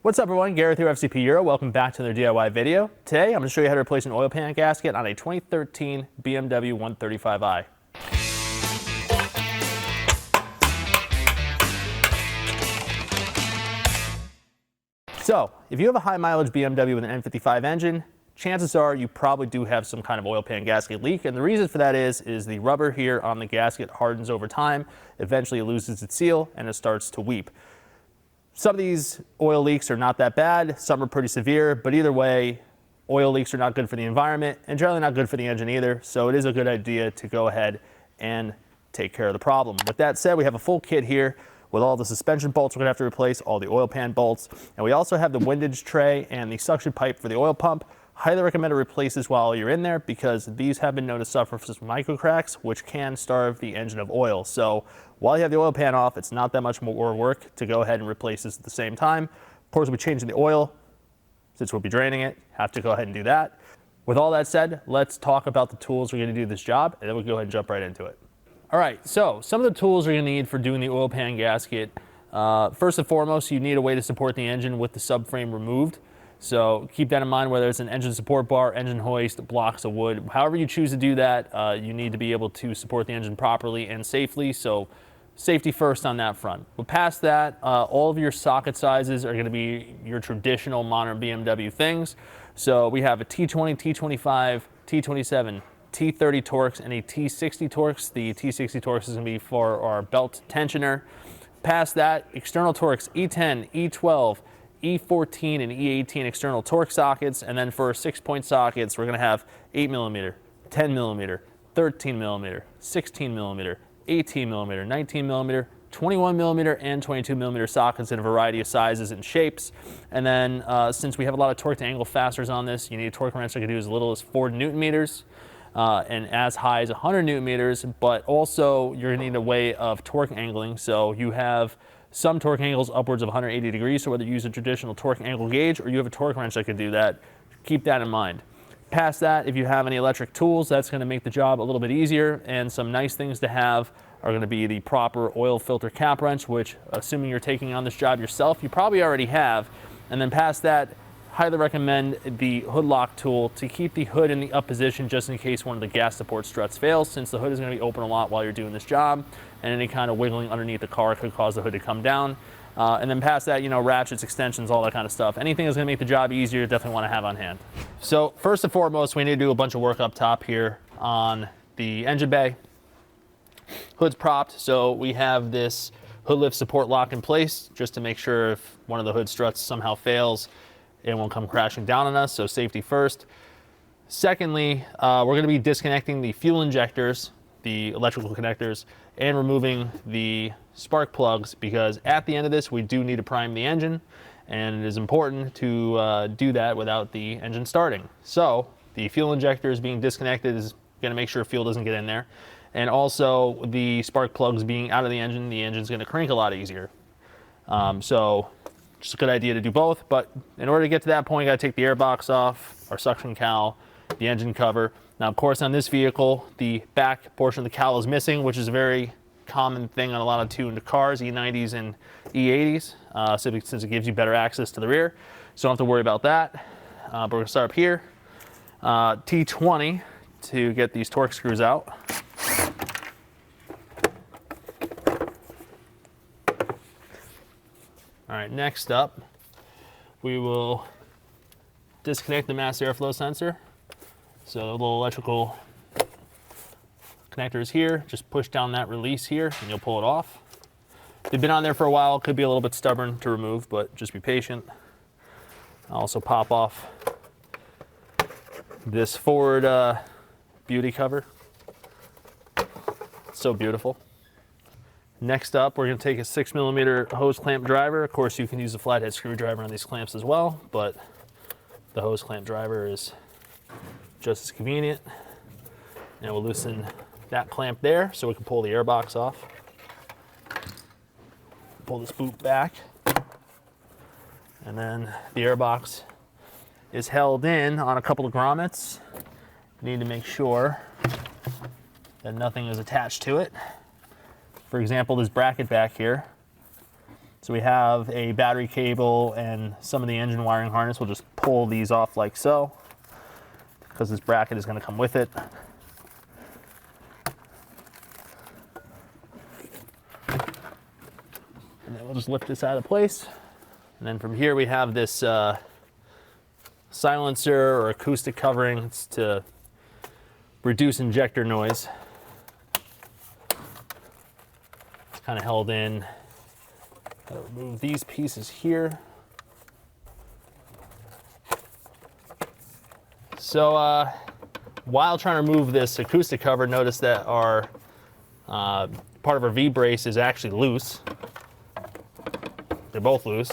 What's up everyone, Gareth here, FCP Euro. Welcome back to another DIY video. Today I'm going to show you how to replace an oil pan gasket on a 2013 BMW 135i. So, if you have a high mileage BMW with an N55 engine, chances are you probably do have some kind of oil pan gasket leak, and the reason for that is the rubber here on the gasket hardens over time, eventually it loses its seal and it starts to weep. Some of these oil leaks are not that bad, some are pretty severe, but either way, oil leaks are not good for the environment and generally not good for the engine either, so it is a good idea to go ahead and take care of the problem. With that said, we have a full kit here with all the suspension bolts we're going to have to replace, all the oil pan bolts, and we also have the windage tray and the suction pipe for the oil pump. Highly recommend to replace this while you're in there because these have been known to suffer from micro cracks, which can starve the engine of oil. So while you have the oil pan off, it's not that much more work to go ahead and replace this at the same time. Of course, we'll be changing the oil since we'll be draining it. Have to go ahead and do that. With all that said, let's talk about the tools we're going to do this job, and then we'll go ahead and jump right into it. All right, so some of the tools you're going to need for doing the oil pan gasket. First and foremost, you need a way to support the engine with the subframe removed. So keep that in mind, whether it's an engine support bar, engine hoist, blocks of wood, however you choose to do that, you need to be able to support the engine properly and safely. So safety first on that front. But past that, all of your socket sizes are going to be your traditional modern BMW things. So we have a T20, T25, T27, T30 Torx, and a T60 Torx. The T60 Torx is going to be for our belt tensioner. Past that, external Torx, E10, E12, E14 and E18 external Torx sockets, and then for 6-point sockets, we're going to have 8mm, 10mm, 13mm, 16mm, 18mm, 19mm, 21mm, and 22mm sockets in a variety of sizes and shapes. And then since we have a lot of torque to angle fasteners on this, you need a torque wrench that can do as little as 4 Newton meters and as high as 100 Newton meters, but also you're going to need a way of torque angling. So you have some torque angles upwards of 180 degrees, so whether you use a traditional torque angle gauge or you have a torque wrench that can do that, keep that in mind. Past that, if you have any electric tools, that's going to make the job a little bit easier, and some nice things to have are going to be the proper oil filter cap wrench, which, assuming you're taking on this job yourself, you probably already have. And then past that, highly recommend the hood lock tool to keep the hood in the up position just in case one of the gas support struts fails, since the hood is going to be open a lot while you're doing this job, and any kind of wiggling underneath the car could cause the hood to come down. And then past that, you know, ratchets, extensions, all that kind of stuff. Anything that's going to make the job easier, definitely want to have on hand. So first and foremost, we need to do a bunch of work up top here on the engine bay. Hood's propped, so we have this hood lift support lock in place just to make sure if one of the hood struts somehow fails, it won't come crashing down on us, so safety first. Secondly, we're going to be disconnecting the fuel injectors, the electrical connectors, and removing the spark plugs, because at the end of this we do need to prime the engine, and it is important to do that without the engine starting. So the fuel injectors being disconnected is going to make sure fuel doesn't get in there, and also the spark plugs being out of the engine's going to crank a lot easier. So just a good idea to do both, but in order to get to that point, you got to take the air box off, our suction cowl, the engine cover. Now, of course, on this vehicle, the back portion of the cowl is missing, which is a very common thing on a lot of tuned cars, E90s and E80s, since it gives you better access to the rear. So don't have to worry about that. But we're going to start up here. T20 to get these Torx screws out. All right, next up, we will disconnect the mass airflow sensor. So the little electrical connector is here. Just push down that release here and you'll pull it off. They've been on there for a while. Could be a little bit stubborn to remove, but just be patient. I'll also pop off this forward beauty cover. It's so beautiful. Next up, we're going to take a 6mm hose clamp driver. Of course, you can use a flathead screwdriver on these clamps as well, but the hose clamp driver is just as convenient. And we'll loosen that clamp there so we can pull the air box off. Pull this boot back. And then the air box is held in on a couple of grommets. You need to make sure that nothing is attached to it. For example, this bracket back here So we have a battery cable and some of the engine wiring harness. We'll just pull these off like so, because this bracket is going to come with it. And then we'll just lift this out of place. And then from here we have this silencer or acoustic covering. It's to reduce injector noise. It's kind of held in. Gotta remove these pieces here. So while trying to remove this acoustic cover, notice that our part of our V-brace is actually loose. They're both loose.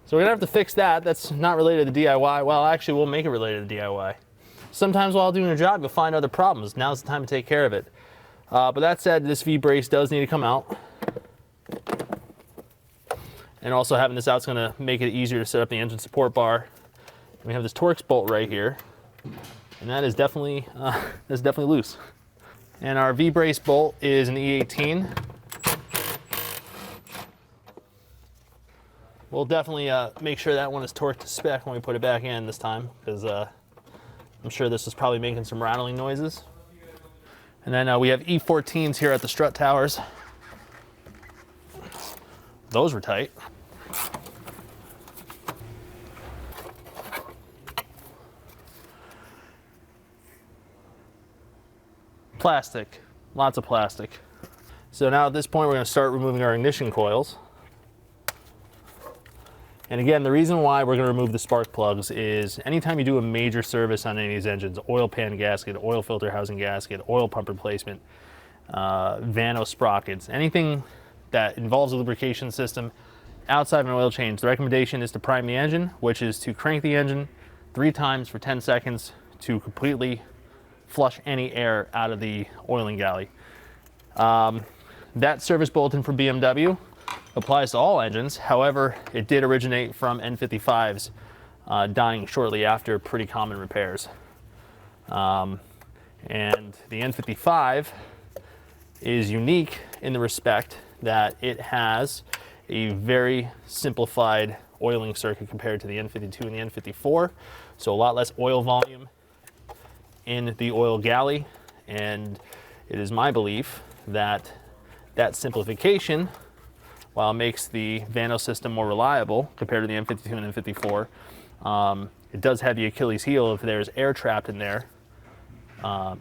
So we're gonna have to fix that. That's not related to DIY. Well, actually, we'll make it related to DIY. Sometimes while doing a job, you'll find other problems. Now's the time to take care of it. But that said, this V-brace does need to come out. And also having this out is gonna make it easier to set up the engine support bar. And we have this Torx bolt right here. And that is definitely loose. And our V-brace bolt is an E18. We'll definitely make sure that one is torqued to spec when we put it back in this time, because I'm sure this is probably making some rattling noises. And then we have E14s here at the strut towers. Those were tight. Plastic, lots of plastic. So now at this point, we're going to start removing our ignition coils. And again, the reason why we're going to remove the spark plugs is anytime you do a major service on any of these engines, oil pan gasket, oil filter housing gasket, oil pump replacement, Vano sprockets, anything that involves a lubrication system outside of an oil change, the recommendation is to prime the engine, which is to crank the engine 3 times for 10 seconds to completely flush any air out of the oiling galley. That service bulletin for BMW applies to all engines. However, it did originate from N55s dying shortly after pretty common repairs. And the N55 is unique in the respect that it has a very simplified oiling circuit compared to the N52 and the N54. So a lot less oil volume in the oil galley. And it is my belief that that simplification, while it makes the Vano system more reliable compared to the N52 and N54, it does have the Achilles heel. If there's air trapped in there,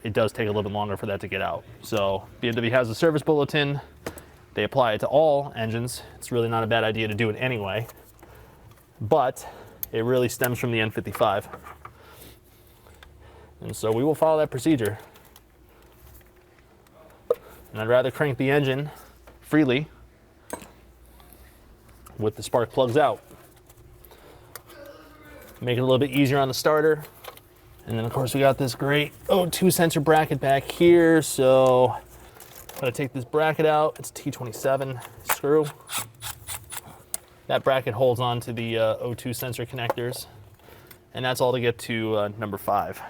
it does take a little bit longer for that to get out. So BMW has a service bulletin. They apply it to all engines. It's really not a bad idea to do it anyway, but it really stems from the N55. And so we will follow that procedure. And I'd rather crank the engine freely with the spark plugs out. Make it a little bit easier on the starter. And then of course we got this great O2 sensor bracket back here. So I'm gonna take this bracket out. It's a T27 screw. That bracket holds on to the O2 sensor connectors. And that's all to get to number 5.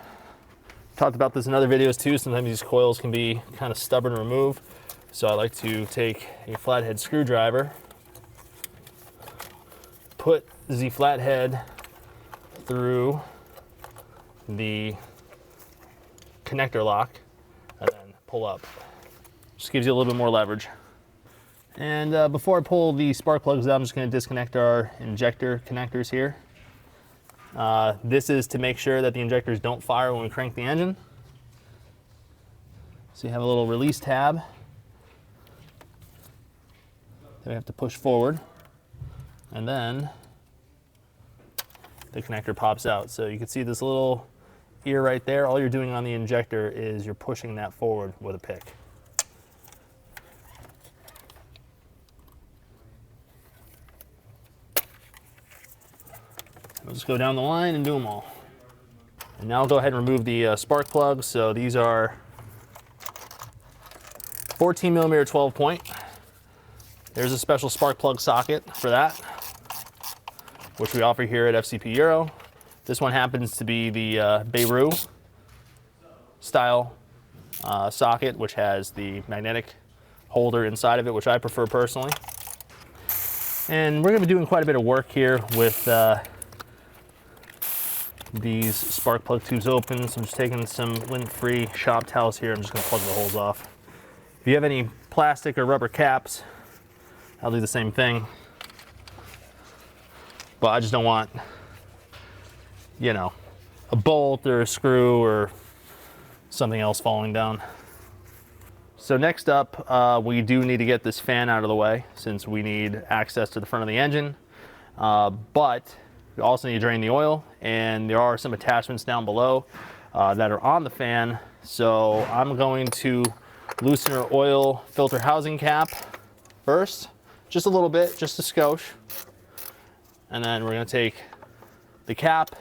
Talked about this in other videos too. Sometimes these coils can be kind of stubborn to remove. So I like to take a flathead screwdriver, put the flathead through the connector lock, and then pull up. Just gives you a little bit more leverage. And before I pull the spark plugs out, I'm just going to disconnect our injector connectors here. This is to make sure that the injectors don't fire when we crank the engine. So you have a little release tab that we have to push forward, and then the connector pops out. So you can see this little ear right there. All you're doing on the injector is you're pushing that forward with a pick. We'll just go down the line and do them all. And now I'll go ahead and remove the spark plugs. So these are 14 millimeter 12 point. There's a special spark plug socket for that, which we offer here at FCP Euro. This one happens to be the Beirut style socket, which has the magnetic holder inside of it, which I prefer personally. And we're gonna be doing quite a bit of work here with these spark plug tubes open. So I'm just taking some lint-free shop towels here. I'm just gonna plug the holes off. If you have any plastic or rubber caps, I'll do the same thing. But I just don't want, you know, a bolt or a screw or something else falling down. So next up, we do need to get this fan out of the way since we need access to the front of the engine. But we also need to drain the oil, and there are some attachments down below that are on the fan. So I'm going to loosen our oil filter housing cap first, just a little bit, just a skosh. And then we're gonna take the cap,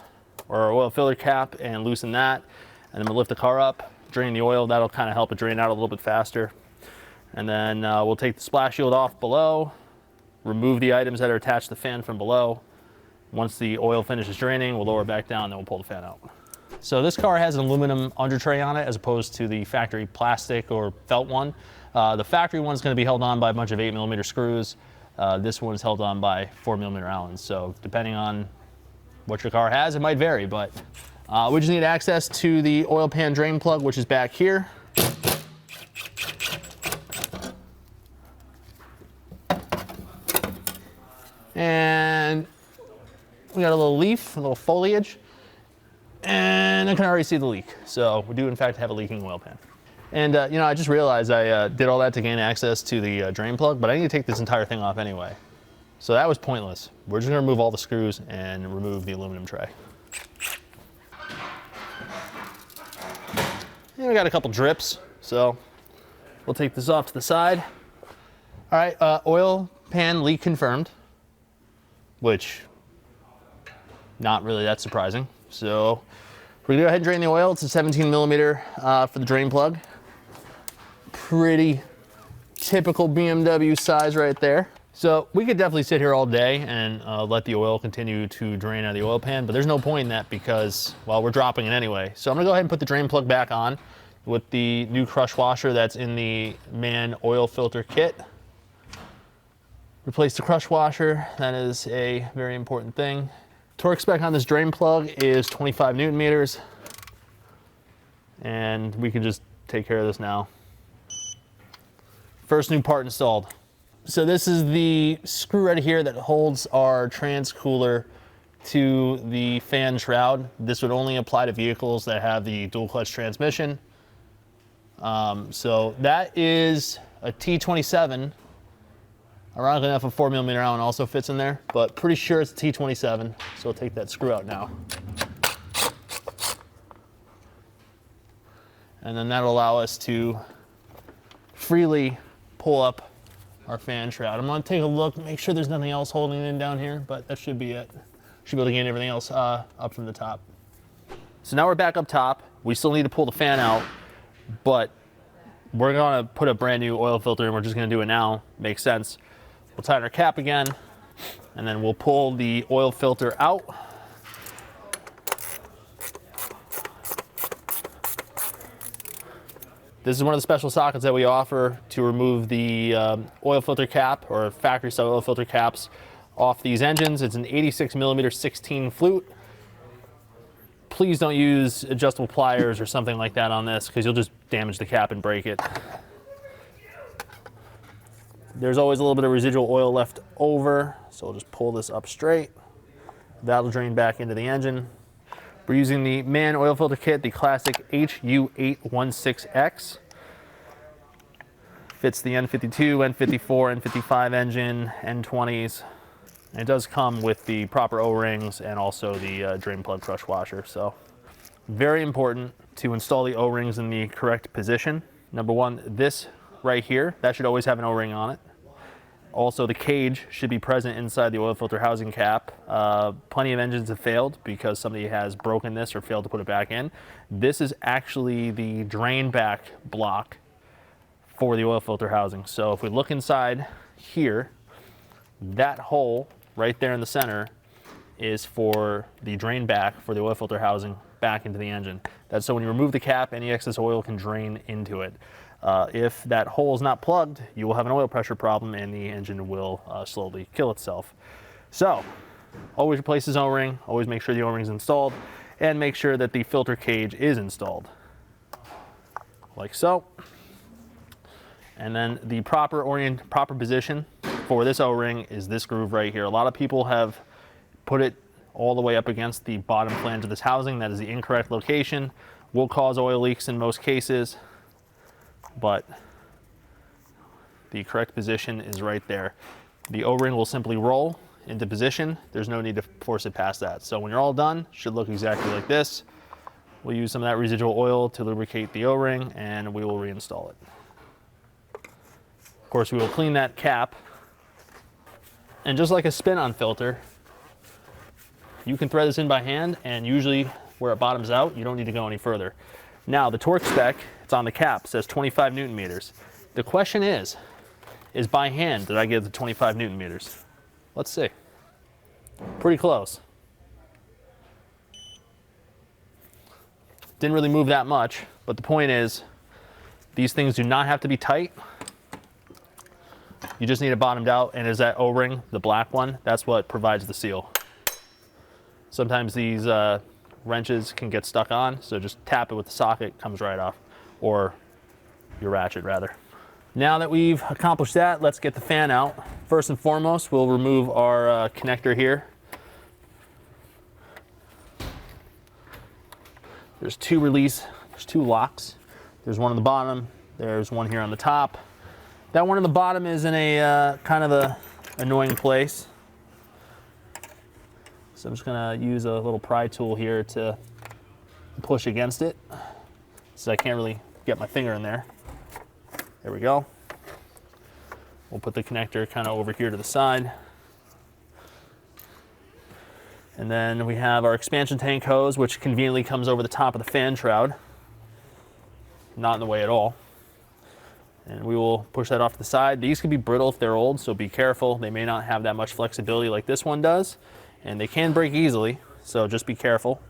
or our oil filter cap, and loosen that. And then we'll lift the car up, drain the oil. That'll kind of help it drain out a little bit faster. And then we'll take the splash shield off below, remove the items that are attached to the fan from below. Once the oil finishes draining, we'll lower it back down, then we'll pull the fan out. So this car has an aluminum under tray on it as opposed to the factory plastic or felt one. The factory one's gonna be held on by a bunch of 8mm screws. This one's held on by 4mm Allens. So depending on what your car has, it might vary, but we just need access to the oil pan drain plug, which is back here. And we got a little leaf, a little foliage, and I can already see the leak. So we do in fact have a leaking oil pan. And you know, I just realized I did all that to gain access to the drain plug, but I need to take this entire thing off anyway. So that was pointless. We're just gonna remove all the screws and remove the aluminum tray. And we got a couple drips, so we'll take this off to the side. All right, oil pan leak confirmed, which not really that surprising. So we're gonna go ahead and drain the oil. It's a 17mm for the drain plug. Pretty typical BMW size right there. So we could definitely sit here all day and let the oil continue to drain out of the oil pan, but there's no point in that because, well, we're dropping it anyway. So I'm gonna go ahead and put the drain plug back on with the new crush washer that's in the MAN oil filter kit. Replace the crush washer, that is a very important thing. Torque spec on this drain plug is 25 Newton meters, and we can just take care of this now. First new part installed. So this is the screw right here that holds our trans cooler to the fan shroud. This would only apply to vehicles that have the dual clutch transmission. So that is a T27. Ironically enough, a 4mm Allen also fits in there, but pretty sure it's a T27. So we'll take that screw out now. And then that'll allow us to freely pull up our fan shroud. I'm gonna take a look, make sure there's nothing else holding it in down here, but that should be it. Should be able to get everything else up from the top. So now we're back up top. We still need to pull the fan out, but we're gonna put a brand new oil filter in. We're just gonna do it now, makes sense. We'll tighten our cap again, and then we'll pull the oil filter out. This is one of the special sockets that we offer to remove the oil filter cap or factory style oil filter caps off these engines. It's an 86mm 16 flute. Please don't use adjustable pliers or something like that on this because you'll just damage the cap and break it. There's always a little bit of residual oil left over, so we'll just pull this up straight. That'll drain back into the engine. We're using the MAN oil filter kit, the classic HU816X. Fits the N52, N54, N55 engine, N20s. And it does come with the proper O-rings and also the drain plug crush washer. So very important to install the O-rings in the correct position. Number one, this right here, that should always have an O-ring on it. Also, the cage should be present inside the oil filter housing cap. Plenty of engines have failed because somebody has broken this or failed to put it back in. This is actually the drain back block for the oil filter housing. So if we look inside here, that hole right there in the center is for the drain back for the oil filter housing back into the engine. That's so when you remove the cap, any excess oil can drain into it. If that hole is not plugged, you will have an oil pressure problem and the engine will slowly kill itself. So always replace his O-ring, always make sure the O-ring is installed, and make sure that the filter cage is installed, like so. And then the proper position for this O-ring is this groove right here. A lot of people have put it all the way up against the bottom flange of this housing. That is the incorrect location. Will cause oil leaks in most cases, but the correct position is right there. The O-ring will simply roll into position. There's no need to force it past that. So when you're all done, it should look exactly like this. We'll use some of that residual oil to lubricate the O-ring and we will reinstall it. Of course, we will clean that cap. And just like a spin-on filter, you can thread this in by hand, and usually where it bottoms out, you don't need to go any further. Now, the torque spec, it's on the cap, says 25 Newton meters. The question is by hand, did I get the 25 Newton meters? Let's see. Pretty close. Didn't really move that much, but the point is, these things do not have to be tight. You just need it bottomed out, and is that O-ring, the black one, that's what provides the seal. Sometimes these wrenches can get stuck on, so just tap it with the socket, it comes right off, or your ratchet rather. Now that we've accomplished that, let's get the fan out. First and foremost, we'll remove our connector here. There's two locks. There's one on the bottom, there's one here on the top. That one on the bottom is in a kind of a annoying place. So I'm just gonna use a little pry tool here to push against it, so I can't really get my finger in there. There we go. We'll put the connector kind of over here to the side. And then we have our expansion tank hose, which conveniently comes over the top of the fan shroud. Not in the way at all. And we will push that off to the side. These can be brittle if they're old, so be careful. They may not have that much flexibility like this one does, and they can break easily, so just be careful.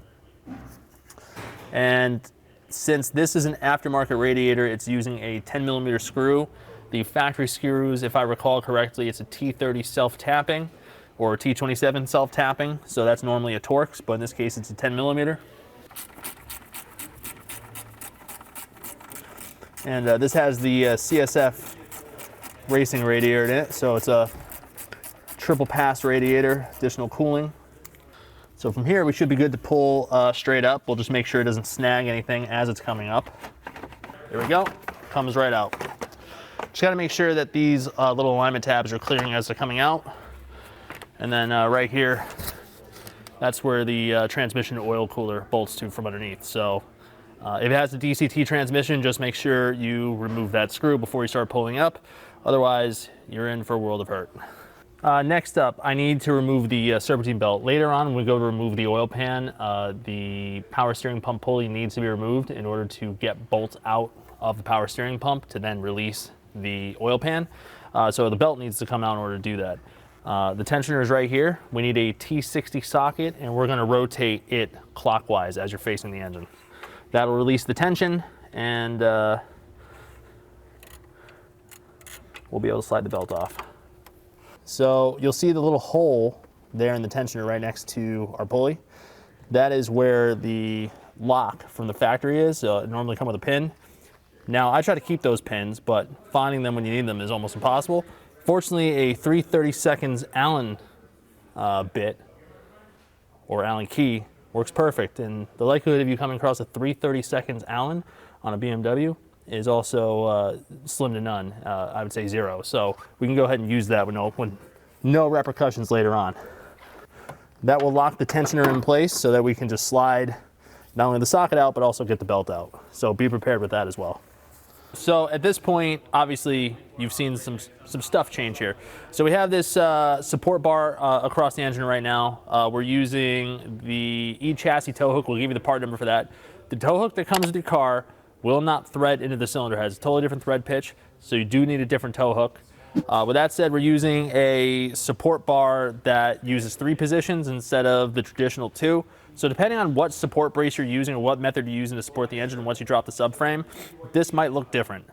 And since this is an aftermarket radiator, it's using a 10mm screw. The factory screws, if I recall correctly, it's a T30 self-tapping or T27 self-tapping, so that's normally a Torx, but in this case it's a 10mm. And this has the CSF racing radiator in it, so it's a triple pass radiator, additional cooling. So from here we should be good to pull straight up. We'll just make sure it doesn't snag anything as it's coming up. There we go, comes right out. Just gotta make sure that these little alignment tabs are clearing as they're coming out. And then right here, that's where the transmission oil cooler bolts to from underneath. So if it has a DCT transmission, just make sure you remove that screw before you start pulling up. Otherwise, you're in for a world of hurt. Next up, I need to remove the serpentine belt. Later on, when we go to remove the oil pan, the power steering pump pulley needs to be removed in order to get bolts out of the power steering pump to then release the oil pan. So the belt needs to come out in order to do that. The tensioner is right here. We need a T60 socket, and we're gonna rotate it clockwise as you're facing the engine. That'll release the tension, and we'll be able to slide the belt off. So you'll see the little hole there in the tensioner right next to our pulley. That is where the lock from the factory is. It normally come with a pin. Now I try to keep those pins, but finding them when you need them is almost impossible. Fortunately, a 3/32 Allen bit or Allen key works perfect, and the likelihood of you coming across a 3/32 Allen on a BMW is also slim to none. I would say 0. So we can go ahead and use that with no repercussions later on. That will lock the tensioner in place so that we can just slide not only the socket out, but also get the belt out. So be prepared with that as well. So at this point, obviously, you've seen some stuff change here. So we have this support bar across the engine right now. We're using the E-chassis tow hook. We'll give you the part number for that. The tow hook that comes with your car will not thread into the cylinder head. It's a totally different thread pitch, so you do need a different tow hook. With that said, we're using a support bar that uses 3 positions instead of the traditional 2. So depending on what support brace you're using or what method you're using to support the engine once you drop the subframe, this might look different.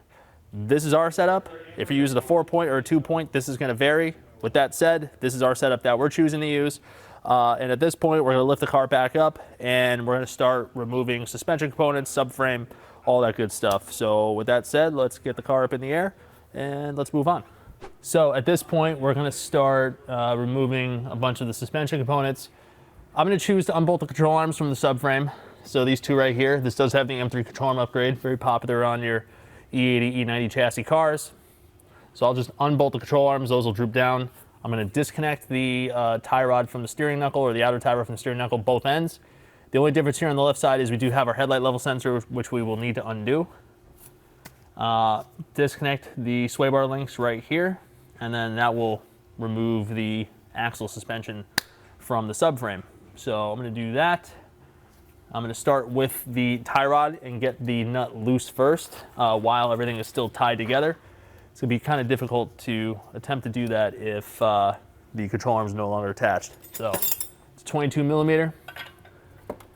This is our setup. If you're using a 4-point or a 2-point, this is going to vary. With that said, this is our setup that we're choosing to use. And at this point, we're going to lift the car back up and we're going to start removing suspension components, subframe, all that good stuff. So with that said, let's get the car up in the air and let's move on. So at this point, we're going to start removing a bunch of the suspension components. I'm going to choose to unbolt the control arms from the subframe. So these two right here, this does have the M3 control arm upgrade, very popular on your E80, E90 chassis cars. So I'll just unbolt the control arms, those will droop down. I'm going to disconnect the tie rod from the steering knuckle, or the outer tie rod from the steering knuckle, both ends. The only difference here on the left side is we do have our headlight level sensor, which we will need to undo. Disconnect the sway bar links right here, and then that will remove the axle suspension from the subframe. So I'm going to do that. I'm going to start with the tie rod and get the nut loose first while everything is still tied together. It's going to be kind of difficult to attempt to do that if the control arm is no longer attached. So it's 22 millimeter.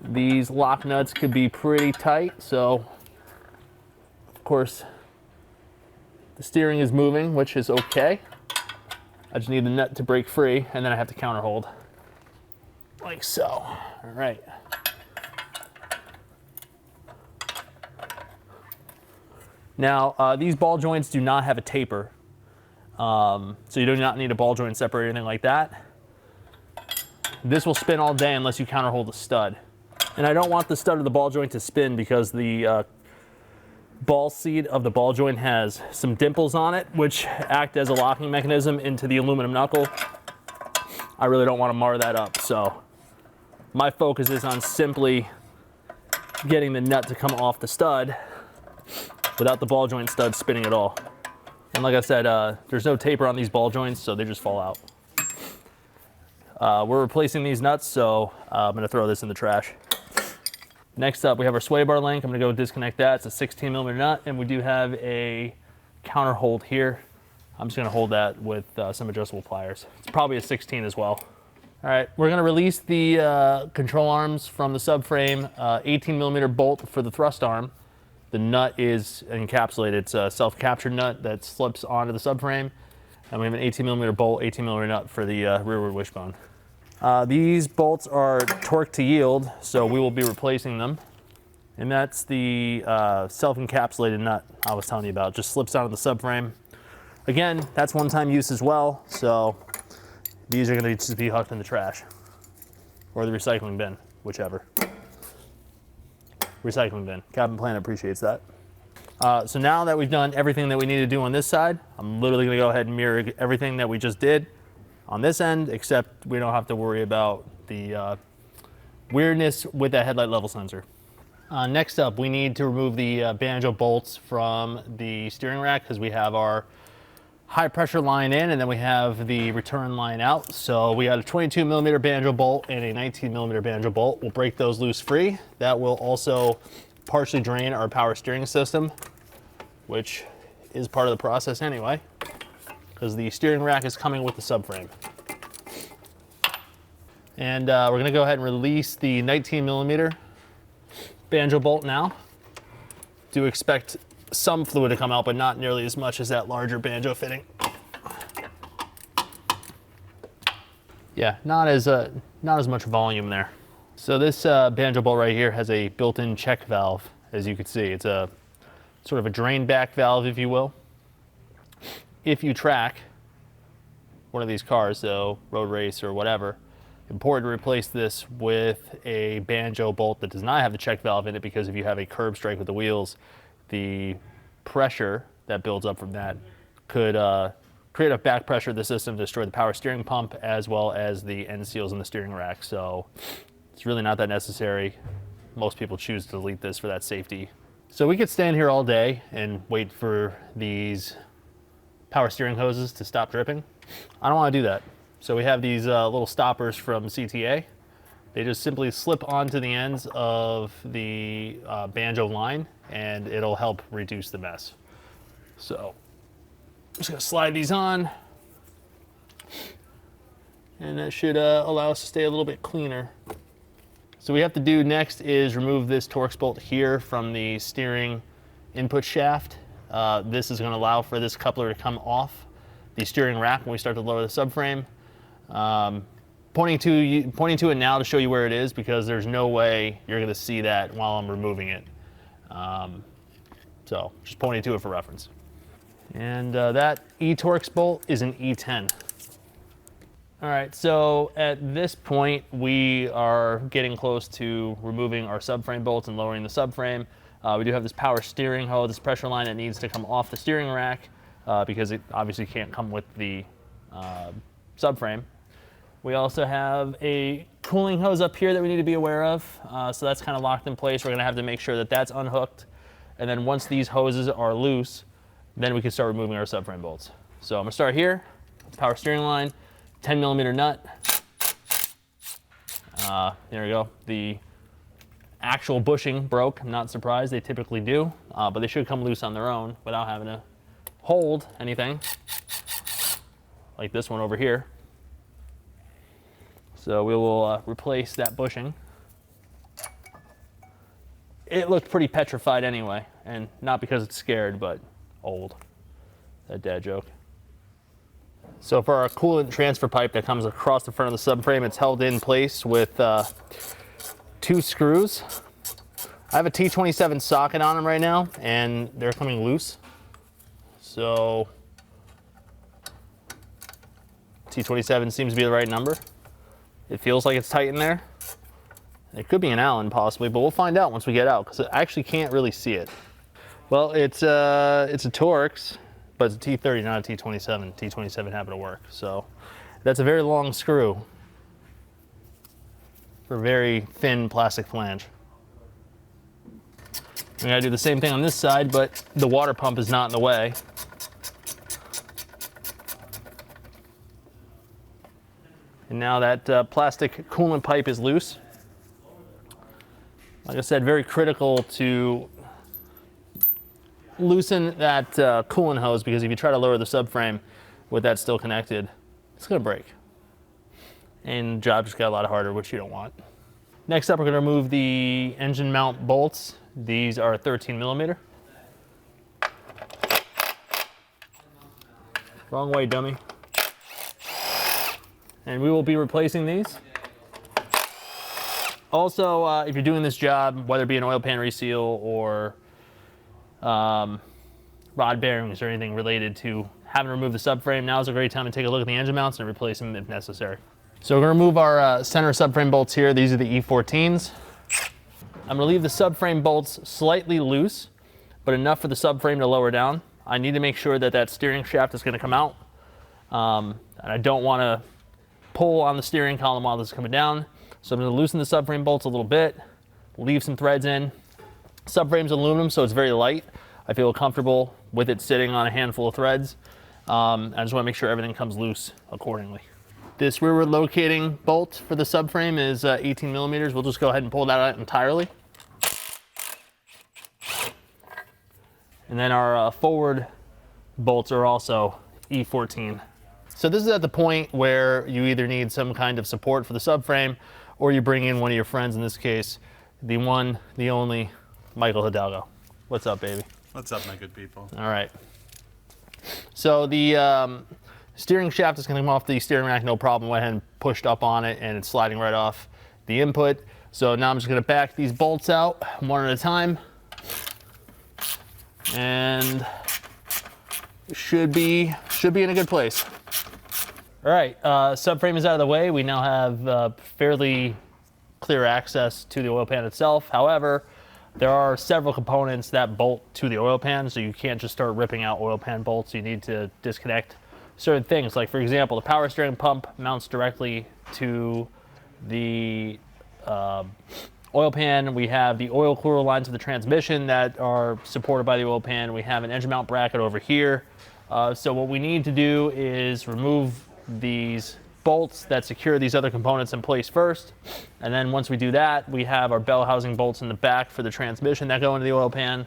These lock nuts could be pretty tight, so of course the steering is moving, which is okay. I just need the nut to break free, and then I have to counter hold like so. All right. Now, these ball joints do not have a taper, so you do not need a ball joint separator or anything like that. This will spin all day unless you counter hold the stud. And I don't want the stud of the ball joint to spin because the ball seat of the ball joint has some dimples on it, which act as a locking mechanism into the aluminum knuckle. I really don't want to mar that up, so my focus is on simply getting the nut to come off the stud without the ball joint stud spinning at all. And like I said, there's no taper on these ball joints, so they just fall out. We're replacing these nuts, so I'm going to throw this in the trash. Next up, we have our sway bar link. I'm going to go disconnect that. It's a 16 millimeter nut, and we do have a counter hold here. I'm just going to hold that with some adjustable pliers. It's probably a 16 as well. All right, we're going to release the control arms from the subframe, 18 millimeter bolt for the thrust arm. The nut is encapsulated. It's a self-captured nut that slips onto the subframe. And we have an 18 millimeter bolt, 18 millimeter nut for the rearward wishbone. These bolts are torque to yield, so we will be replacing them. And that's the self-encapsulated nut I was telling you about. Just slips onto the subframe. Again, that's one-time use as well, so these are going to just be hucked in the trash or the recycling bin, whichever. Recycling bin. Captain Planet appreciates that. So now that we've done everything that we need to do on this side, I'm literally going to go ahead and mirror everything that we just did on this end, except we don't have to worry about the weirdness with that headlight level sensor. Next up, we need to remove the banjo bolts from the steering rack because we have our high pressure line in and then we have the return line out. So we got a 22 millimeter banjo bolt and a 19 millimeter banjo bolt. We'll break those loose free. That will also partially drain our power steering system, which is part of the process anyway, because the steering rack is coming with the subframe. And we're going to go ahead and release the 19 millimeter banjo bolt now. Do expect some fluid to come out, but not nearly as much as that larger banjo fitting. Yeah, not as much volume there. So this banjo bolt right here has a built-in check valve, as you can see. It's a sort of a drain back valve, if you will. If you track one of these cars, so road race or whatever, important to replace this with a banjo bolt that does not have the check valve in it, because if you have a curb strike with the wheels, the pressure that builds up from that could create a back pressure of the system, destroy the power steering pump as well as the end seals in the steering rack. So it's really not that necessary. Most people choose to delete this for that safety. So we could stand here all day and wait for these power steering hoses to stop dripping. I don't want to do that. So we have these little stoppers from CTA. They just simply slip onto the ends of the banjo line and it'll help reduce the mess. So I'm just gonna slide these on and that should allow us to stay a little bit cleaner. So what we have to do next is remove this Torx bolt here from the steering input shaft. This is going to allow for this coupler to come off the steering rack when we start to lower the subframe. Pointing to it now to show you where it is, because there's no way you're going to see that while I'm removing it. So just pointing to it for reference. And that E-Torx bolt is an E10. All right, so at this point, we are getting close to removing our subframe bolts and lowering the subframe. We do have this power steering hose, this pressure line that needs to come off the steering rack because it obviously can't come with the subframe. We also have a cooling hose up here that we need to be aware of. So that's kind of locked in place. We're gonna have to make sure that that's unhooked. And then once these hoses are loose, then we can start removing our subframe bolts. So I'm gonna start here, power steering line, 10mm nut. There we go. The actual bushing broke. I'm not surprised, they typically do, but they should come loose on their own without having to hold anything, like this one over here. So we will replace that bushing. It looked pretty petrified anyway, and not because it's scared, but old. That dad joke. So for our coolant transfer pipe that comes across the front of the subframe, it's held in place with 2 screws. I have a T27 socket on them right now, and they're coming loose. So T27 seems to be the right number. It feels like it's tight in there. It could be an Allen possibly, but we'll find out once we get out, because I actually can't really see it. Well, it's a Torx, but it's a T30, not a T27. T27 happened to work. So that's a very long screw for a very thin plastic flange. I'm gonna do the same thing on this side, but the water pump is not in the way. And now that plastic coolant pipe is loose. Like I said, very critical to loosen that coolant hose, because if you try to lower the subframe with that still connected, it's gonna break. And the job just got a lot harder, which you don't want. Next up, we're gonna remove the engine mount bolts. These are 13mm. Wrong way, dummy. And we will be replacing these. Also, if you're doing this job, whether it be an oil pan reseal or rod bearings or anything related to having to remove the subframe, now is a great time to take a look at the engine mounts and replace them if necessary. So we're gonna remove our center subframe bolts here. These are the E14s. I'm gonna leave the subframe bolts slightly loose, but enough for the subframe to lower down. I need to make sure that that steering shaft is gonna come out. And I don't wanna pull on the steering column while this is coming down. So I'm gonna loosen the subframe bolts a little bit, leave some threads in. Subframe's aluminum, so it's very light. I feel comfortable with it sitting on a handful of threads. I just wanna make sure everything comes loose accordingly. This rearward locating bolt for the subframe is 18mm. We'll just go ahead and pull that out entirely. And then our forward bolts are also E14. So this is at the point where you either need some kind of support for the subframe, or you bring in one of your friends, in this case, the one, the only, Michael Hidalgo. What's up, baby? What's up, my good people? All right. So the steering shaft is going to come off the steering rack, no problem. Went ahead and pushed up on it, and it's sliding right off the input. So now I'm just going to back these bolts out one at a time, and should be in a good place. All right, subframe is out of the way. We now have fairly clear access to the oil pan itself. However, there are several components that bolt to the oil pan, so you can't just start ripping out oil pan bolts. You need to disconnect certain things. Like, for example, the power steering pump mounts directly to the oil pan. We have the oil cooler lines of the transmission that are supported by the oil pan. We have an engine mount bracket over here. So what we need to do is remove these bolts that secure these other components in place first. And then once we do that, we have our bell housing bolts in the back for the transmission that go into the oil pan.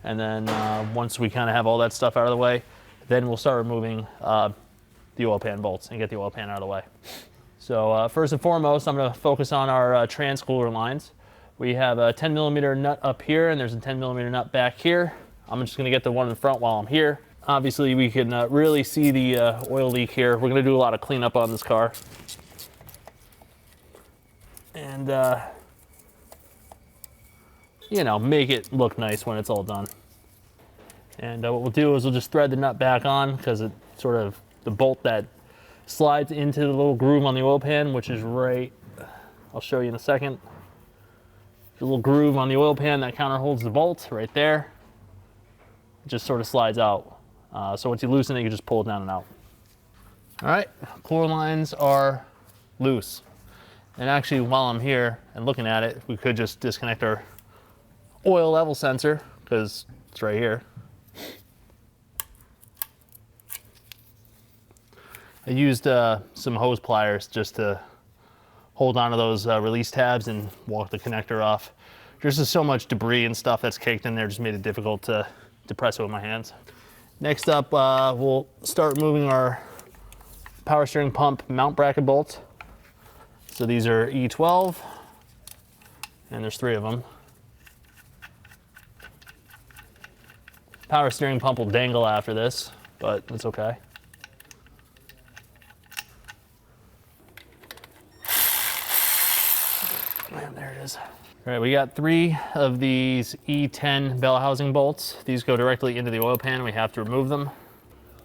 And then once we kind of have all that stuff out of the way, then we'll start removing the oil pan bolts and get the oil pan out of the way. So first and foremost, I'm going to focus on our trans cooler lines. We have a 10mm nut up here, and there's a 10mm nut back here. I'm just gonna get the one in the front while I'm here. Obviously, we can really see the oil leak here. We're gonna do a lot of cleanup on this car. And, you know, make it look nice when it's all done. And what we'll do is we'll just thread the nut back on, because it's sort of the bolt that slides into the little groove on the oil pan, which is right, I'll show you in a second. The little groove on the oil pan that counter holds the bolt right there. It just sort of slides out. So once you loosen it, you just pull it down and out. All right, core lines are loose. And actually, while I'm here and looking at it, we could just disconnect our oil level sensor, because it's right here. I used some hose pliers just to hold onto those release tabs and walk the connector off. There's just so much debris and stuff that's caked in there, just made it difficult to press it with my hands. Next up, we'll start moving our power steering pump mount bracket bolts. So these are E12, and there's 3 of them. Power steering pump will dangle after this, but it's okay. And there it is. All right, we got 3 of these E10 bell housing bolts. These go directly into the oil pan. We have to remove them.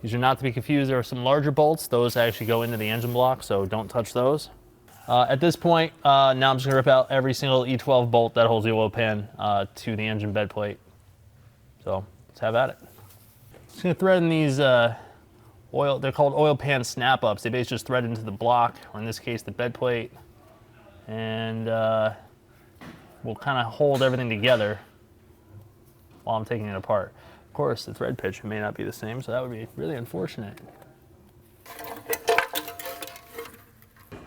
These are not to be confused. There are some larger bolts. Those actually go into the engine block, so don't touch those. At this point, now I'm just gonna rip out every single E12 bolt that holds the oil pan to the engine bed plate. So let's have at it. Just gonna thread in these they're called oil pan snap-ups. They basically just thread into the block, or in this case, the bed plate. And we'll kind of hold everything together while I'm taking it apart. Of course, the thread pitch may not be the same, so that would be really unfortunate.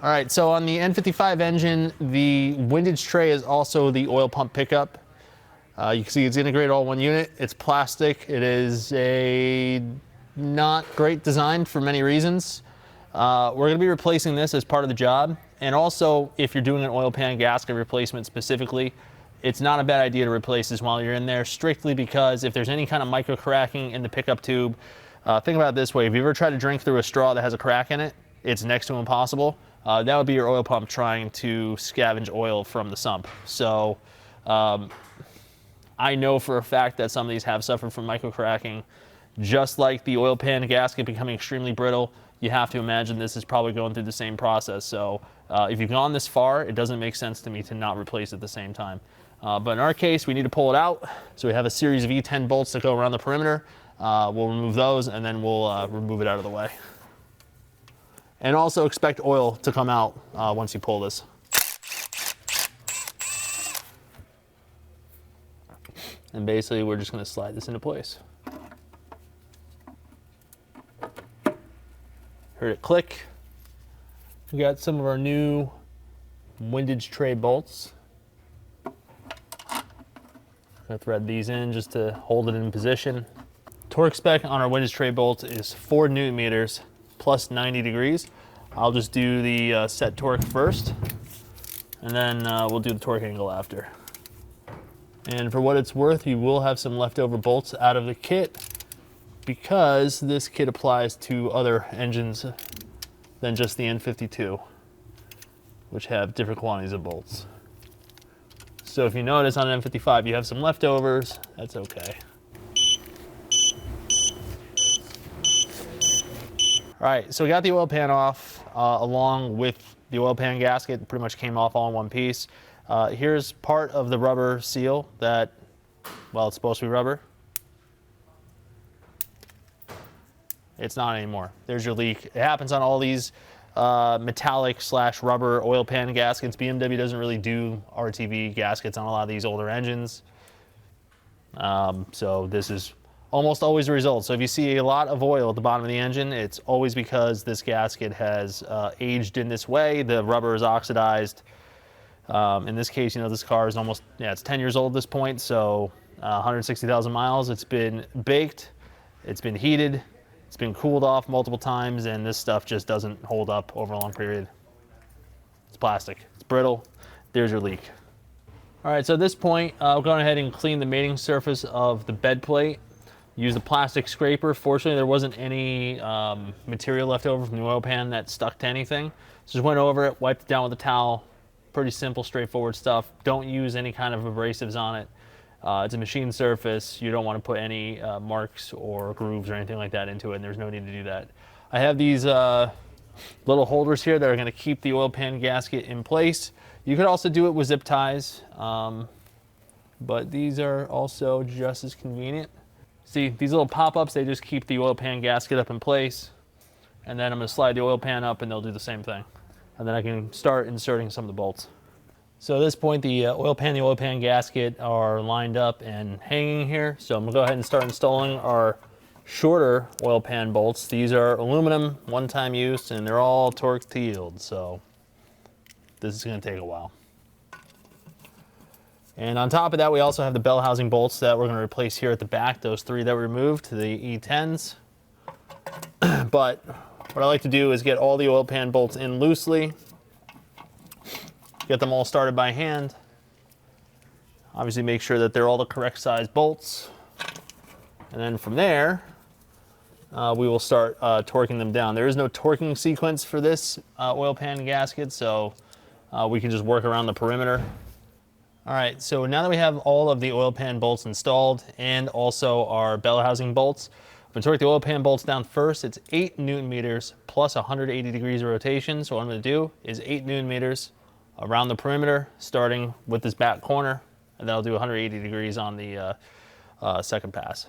All right, so on the N55 engine, the windage tray is also the oil pump pickup. You can see it's integrated all in one unit. It's plastic. It is a not great design for many reasons. We're gonna be replacing this as part of the job. And also, if you're doing an oil pan gasket replacement specifically, it's not a bad idea to replace this while you're in there, strictly because if there's any kind of micro cracking in the pickup tube, think about it this way. If you ever try to drink through a straw that has a crack in it, it's next to impossible. That would be your oil pump trying to scavenge oil from the sump. So I know for a fact that some of these have suffered from micro cracking. Just like the oil pan gasket becoming extremely brittle, you have to imagine this is probably going through the same process. So if you've gone this far, it doesn't make sense to me to not replace at the same time. But in our case, we need to pull it out. So we have a series of E10 bolts that go around the perimeter. We'll remove those, and then we'll remove it out of the way. And also expect oil to come out once you pull this. And basically, we're just going to slide this into place. Heard it click. We got some of our new windage tray bolts. I'm gonna thread these in just to hold it in position. Torque spec on our windage tray bolts is 4 Newton meters plus 90 degrees. I'll just do the set torque first, and then we'll do the torque angle after. And for what it's worth, you will have some leftover bolts out of the kit, because this kit applies to other engines than just the N52, which have different quantities of bolts. So if you notice on an N55 you have some leftovers, that's okay. All right, so we got the oil pan off along with the oil pan gasket. It pretty much came off all in one piece. Here's part of the rubber seal that, well, it's supposed to be rubber. It's not anymore. There's your leak. It happens on all these metallic / rubber oil pan gaskets. BMW doesn't really do RTV gaskets on a lot of these older engines. So this is almost always the result. So if you see a lot of oil at the bottom of the engine, it's always because this gasket has aged in this way. The rubber is oxidized. In this case, you know, this car is almost, it's 10 years old at this point. So 160,000 miles. It's been baked. It's been heated. It's been cooled off multiple times, and this stuff just doesn't hold up over a long period. It's plastic. It's brittle. There's your leak. All right, so at this point, I'll go ahead and clean the mating surface of the bed plate. Use the plastic scraper. Fortunately, there wasn't any material left over from the oil pan that stuck to anything. So just went over it, wiped it down with a towel. Pretty simple, straightforward stuff. Don't use any kind of abrasives on it. It's a machine surface. You don't want to put any marks or grooves or anything like that into it, and there's no need to do that. I have these little holders here that are going to keep the oil pan gasket in place. You could also do it with zip ties, but these are also just as convenient. See, these little pop-ups, they just keep the oil pan gasket up in place, and then I'm going to slide the oil pan up and they'll do the same thing. And then I can start inserting some of the bolts. So at this point, the oil pan gasket are lined up and hanging here. So I'm going to go ahead and start installing our shorter oil pan bolts. These are aluminum, one-time use, and they're all torqued to yield. So this is going to take a while. And on top of that, we also have the bell housing bolts that we're going to replace here at the back, those 3 that we removed, the E10s. But what I like to do is get all the oil pan bolts in loosely, get them all started by hand. Obviously make sure that they're all the correct size bolts. And then from there, we will start torquing them down. There is no torquing sequence for this oil pan gasket, so we can just work around the perimeter. All right, so now that we have all of the oil pan bolts installed and also our bell housing bolts, I'm going to torque the oil pan bolts down first. It's 8 Newton meters plus 180 degrees of rotation. So what I'm going to do is 8 Newton meters around the perimeter, starting with this back corner, and then I'll do 180 degrees on the second pass.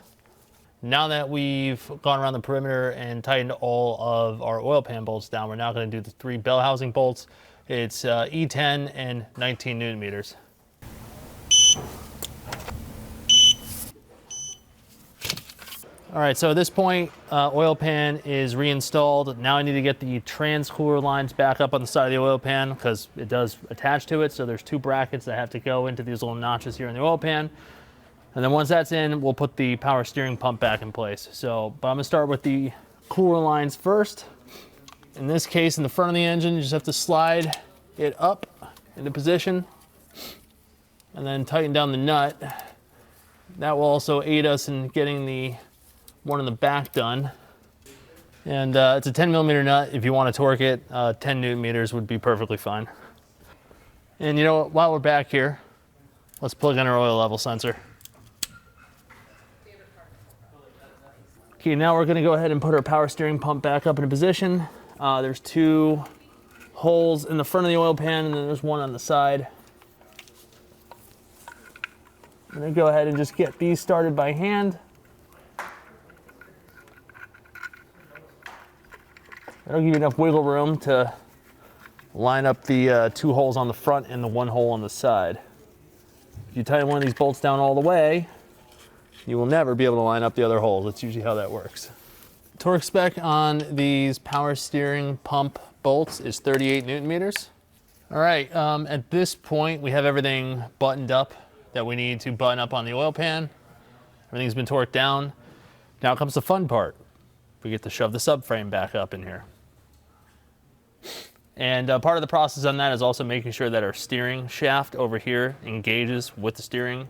Now that we've gone around the perimeter and tightened all of our oil pan bolts down, we're now going to do the 3 bell housing bolts. It's E10 and 19 Newton meters. All right, so at this point, oil pan is reinstalled. Now I need to get the trans cooler lines back up on the side of the oil pan because it does attach to it. So there's 2 brackets that have to go into these little notches here in the oil pan. And then once that's in, we'll put the power steering pump back in place. So, but I'm gonna start with the cooler lines first. In this case, in the front of the engine, you just have to slide it up into position and then tighten down the nut. That will also aid us in getting the one in the back done. And it's a 10 millimeter nut. If you want to torque it, 10 Newton meters would be perfectly fine. And you know what, while we're back here, let's plug in our oil level sensor. Okay, now we're gonna go ahead and put our power steering pump back up into position. There's 2 holes in the front of the oil pan and then there's 1 on the side. I'm gonna go ahead and just get these started by hand. That'll give you enough wiggle room to line up the 2 holes on the front and the 1 hole on the side. If you tighten one of these bolts down all the way, you will never be able to line up the other holes. That's usually how that works. Torque spec on these power steering pump bolts is 38 Newton meters. All right, at this point, we have everything buttoned up that we need to button up on the oil pan. Everything's been torqued down. Now comes the fun part. We get to shove the subframe back up in here. And part of the process on that is also making sure that our steering shaft over here engages with the steering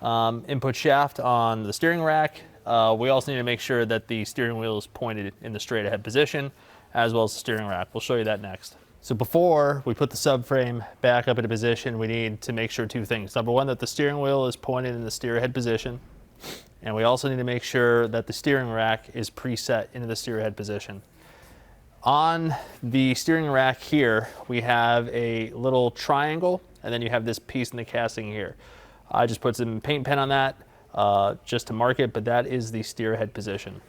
input shaft on the steering rack. We also need to make sure that the steering wheel is pointed in the straight ahead position, as well as the steering rack. We'll show you that next. So before we put the subframe back up into position, we need to make sure 2 things. Number 1, that the steering wheel is pointed in the steer head position. And we also need to make sure that the steering rack is preset into the steer head position. On the steering rack here, we have a little triangle, and then you have this piece in the casting here. I just put some paint pen on that just to mark it, but that is the steer head position.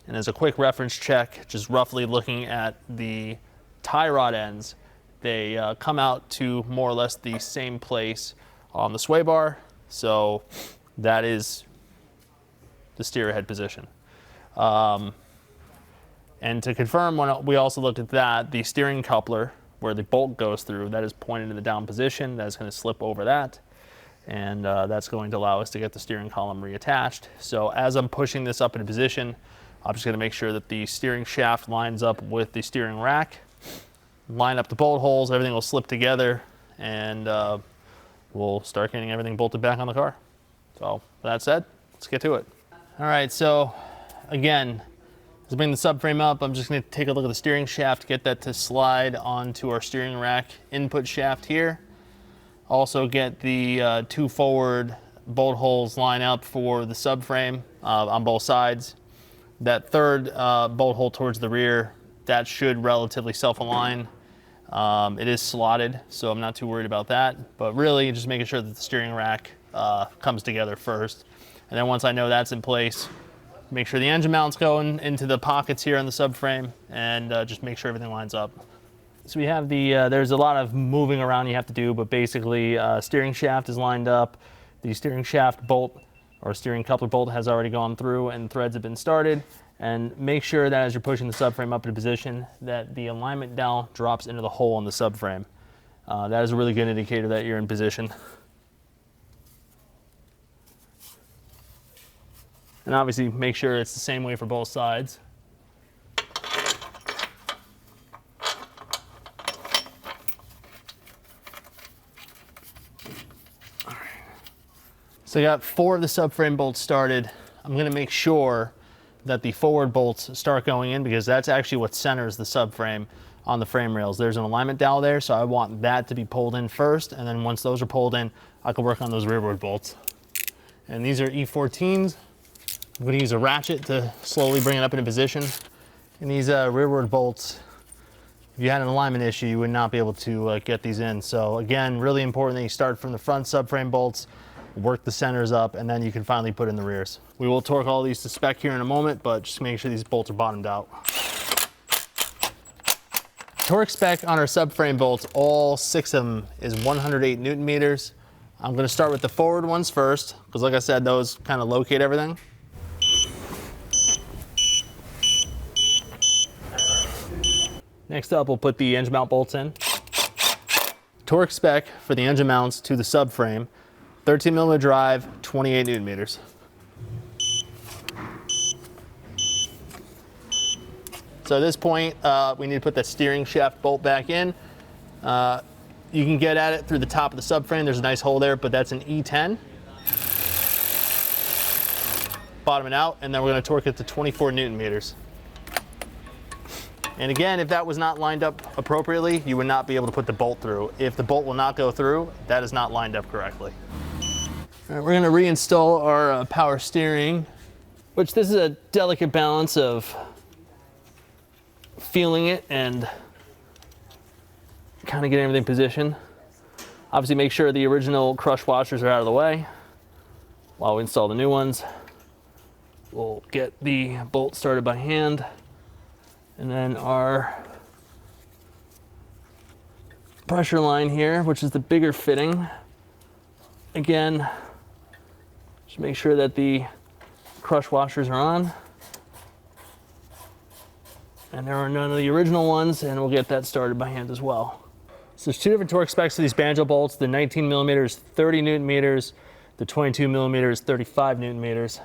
And as a quick reference check, just roughly looking at the tie rod ends, they come out to more or less the same place on the sway bar. So that is the steer head position. And to confirm, when we also looked at that, the steering coupler, where the bolt goes through, that is pointed in the down position. That's going to slip over that. And that's going to allow us to get the steering column reattached. So as I'm pushing this up into position, I'm just going to make sure that the steering shaft lines up with the steering rack, line up the bolt holes, everything will slip together, and we'll start getting everything bolted back on the car. So with that said, let's get to it. All right, so again, let's bring the subframe up. I'm just gonna take a look at the steering shaft, get that to slide onto our steering rack input shaft here. Also get the 2 forward bolt holes line up for the subframe on both sides. That third bolt hole towards the rear, that should relatively self-align. It is slotted, so I'm not too worried about that. But really, just making sure that the steering rack comes together first. And then once I know that's in place, make sure the engine mount's going into the pockets here on the subframe, and just make sure everything lines up. So we have the, there's a lot of moving around you have to do, but basically steering shaft is lined up. The steering shaft bolt or steering coupler bolt has already gone through and threads have been started. And make sure that as you're pushing the subframe up into position that the alignment dowel drops into the hole in the subframe. That is a really good indicator that you're in position. And obviously make sure it's the same way for both sides. So I got 4 of the subframe bolts started. I'm gonna make sure that the forward bolts start going in because that's actually what centers the subframe on the frame rails. There's an alignment dowel there, so I want that to be pulled in first, and then once those are pulled in, I can work on those rearward bolts. And these are E14s. I'm gonna use a ratchet to slowly bring it up into position. And these rearward bolts, if you had an alignment issue, you would not be able to get these in. So again, really important that you start from the front subframe bolts, work the centers up, and then you can finally put in the rears. We will torque all these to spec here in a moment, but just make sure these bolts are bottomed out. Torque spec on our subframe bolts, all 6 of them, is 108 Newton meters. I'm gonna start with the forward ones first, because like I said, those kind of locate everything. Next up, we'll put the engine mount bolts in. Torque spec for the engine mounts to the subframe, 13 millimeter drive, 28 Newton meters. So at this point, we need to put that steering shaft bolt back in. You can get at it through the top of the subframe. There's a nice hole there, but that's an E10. Bottom it out, and then we're gonna torque it to 24 Newton meters. And again, if that was not lined up appropriately, you would not be able to put the bolt through. If the bolt will not go through, that is not lined up correctly. All right, we're gonna reinstall our power steering, which this is a delicate balance of feeling it and kind of getting everything positioned. Obviously make sure the original crush washers are out of the way while we install the new ones. We'll get the bolt started by hand, and then our pressure line here, which is the bigger fitting. Again, just make sure that the crush washers are on. And there are none of the original ones, and we'll get that started by hand as well. So there's 2 different torque specs for these banjo bolts. The 19 millimeters, 30 Newton meters. The 22 millimeters, 35 Newton meters.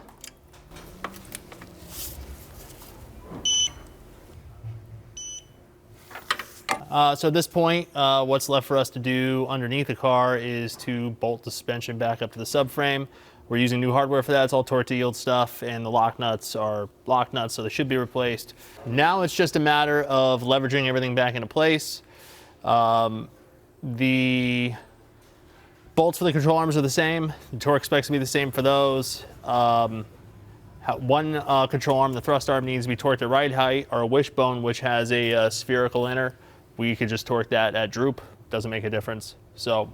So at this point, what's left for us to do underneath the car is to bolt the suspension back up to the subframe. We're using new hardware for that. It's all torque to yield stuff, and the lock nuts are lock nuts, so they should be replaced. Now it's just a matter of leveraging everything back into place. The bolts for the control arms are the same. The torque specs will be the same for those. One control arm, the thrust arm, needs to be torqued at right height, or a wishbone, which has a spherical inner. We could just torque that at droop. Doesn't make a difference. So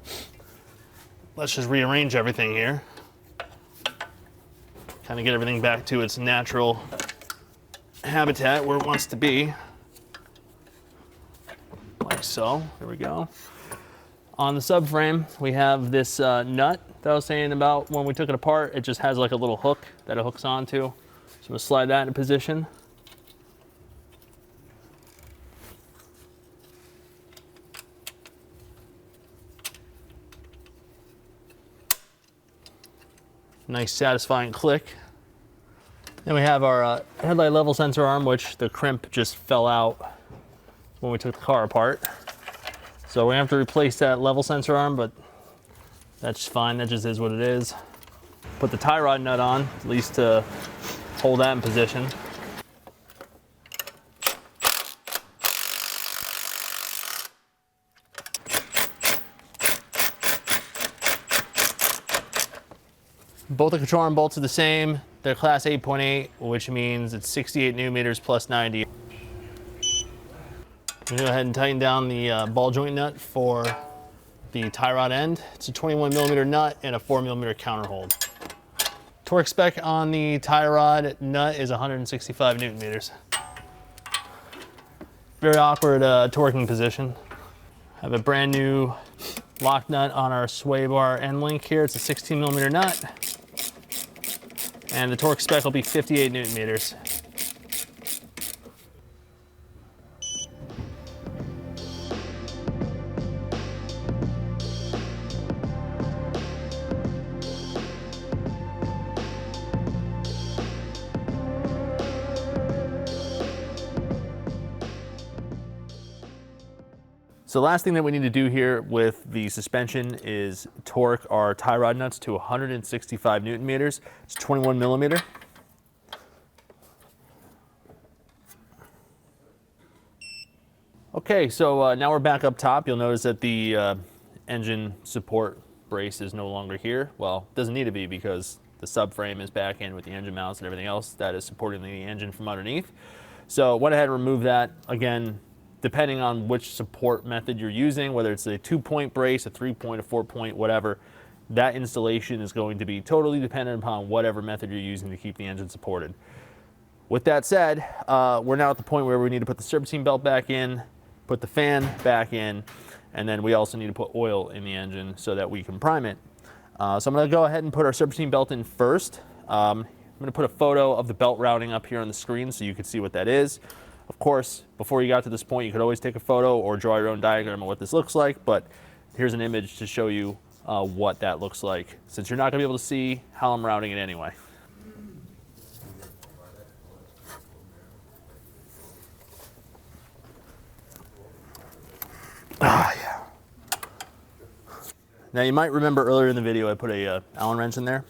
let's just rearrange everything here. Kind of get everything back to its natural habitat where it wants to be. Like so. There we go. On the subframe, we have this nut that I was saying about when we took it apart. It just has like a little hook that it hooks onto. So we'll slide that into position. Nice satisfying click. Then we have our headlight level sensor arm, which the crimp just fell out when we took the car apart. So we're gonna have to replace that level sensor arm, but that's fine, that just is what it is. Put the tie rod nut on, at least to hold that in position. Both the control arm bolts are the same. They're class 8.8, which means it's 68 newton meters plus 90. I'm gonna go ahead and tighten down the ball joint nut for the tie rod end. It's a 21 millimeter nut and a 4 millimeter counter hold. Torque spec on the tie rod nut is 165 newton meters. Very awkward torquing position. I have a brand new lock nut on our sway bar end link here. It's a 16 millimeter nut. And the torque spec will be 58 newton meters. So the last thing that we need to do here with the suspension is torque our tie rod nuts to 165 newton meters. It's 21 millimeter. Okay, so now we're back up top. You'll notice that the engine support brace is no longer here. Well, it doesn't need to be because the subframe is back in with the engine mounts and everything else that is supporting the engine from underneath. So went ahead and removed that. Again, depending on which support method you're using, whether it's a 2-point brace, a 3-point, a 4-point, whatever, that installation is going to be totally dependent upon whatever method you're using to keep the engine supported. With that said, we're now at the point where we need to put the serpentine belt back in, put the fan back in, and then we also need to put oil in the engine so that we can prime it. So I'm going to go ahead and put our serpentine belt in first. I'm going to put a photo of the belt routing up here on the screen so you can see what that is. Of course, before you got to this point, you could always take a photo or draw your own diagram of what this looks like, but here's an image to show you what that looks like, since you're not going to be able to see how I'm routing it anyway. Yeah. Now you might remember earlier in the video I put a Allen wrench in there,